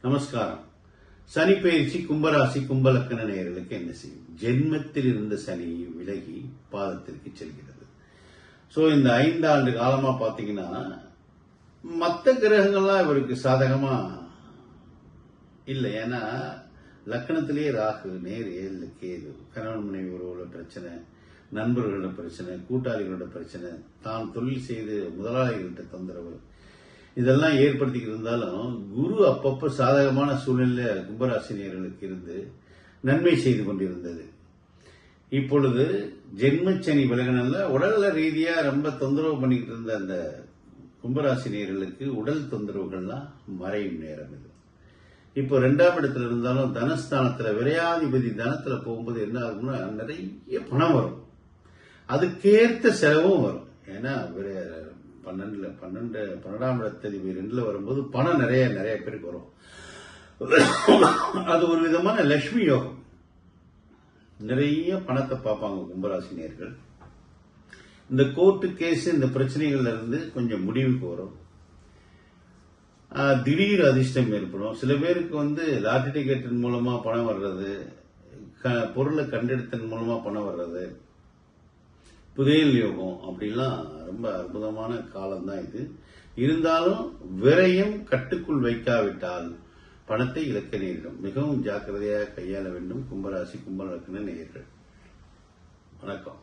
நமஸ்காரம். சனி பயிற்சி கும்பராசி கும்பலக்கண நேயர்களுக்கு என்ன செய்யும்? ஜென்மத்தில் இருந்த சனி விலகி பாதத்திற்கு செல்கிறது. சோ இந்த 5 ஆண்டு காலமா பாத்தீங்கன்னா மற்ற கிரகங்கள்லாம் இவருக்கு சாதகமா இல்லை. ஏன்னா லக்கணத்திலேயே ராகு, நேர் 7 கேது, கணவன் மனைவி உறவுல பிரச்சனை, நண்பர்களோட பிரச்சனை, கூட்டாளிகளோட பிரச்சனை, தான் தொழில் செய்து முதலாளிகள்கிட்ட தொந்தரவு, இதெல்லாம் ஏற்படுத்திக்கிட்டு இருந்தாலும் குரு அப்பப்ப சாதகமான சூழ்நிலை கும்பராசினியர்களுக்கு இருந்து நன்மை செய்து கொண்டிருந்தது. இப்பொழுது ஜென்மச்சனி விலகினால உடல்ல ரீதியா ரொம்ப தொந்தரவு பண்ணிக்கிட்டு இருந்த அந்த கும்பராசினியர்களுக்கு உடல் தொந்தரவுகள்லாம் மறையும் நேரம் இது. இப்போ 2ஆம் இடத்துல இருந்தாலும் தனஸ்தானத்துல விரையாதிபதி தனத்துல போகும்போது என்ன ஆகும்னா நிறைய பணம் வரும், அதுக்கேற்ற செலவும் வரும். ஏன்னா 12ஆம் இடத்ததிபதி 2ல வரும்போது பணம் நிறைய பேருக்கு வரும். அது ஒரு விதமான லட்சுமி யோகம். நிறைய பணத்தை பார்ப்பாங்க கும்பராசினியர்கள். இந்த கோர்ட்டு கேஸ், இந்த பிரச்சனைகள்ல இருந்து கொஞ்சம் முடிவுக்கு வரும். திடீர் அதிர்ஷ்டம் ஏற்படும். சில பேருக்கு லாட்டரி டிக்கெட்டின் மூலமா பணம் வர்றது, பொருளை கண்டெடுத்தன் மூலமா பணம் வர்றது, புதையல் யோகம், அப்படிலாம் ரொம்ப அற்புதமான காலம் தான் இது. இருந்தாலும் விரயம் கட்டுக்குள் வைக்காவிட்டால் பணத்தை இழக்க நேரிடும். மிகவும் ஜாக்கிரதையாக கையாள வேண்டும் கும்பராசி கும்பலக்கண நேயர்கள். வணக்கம்.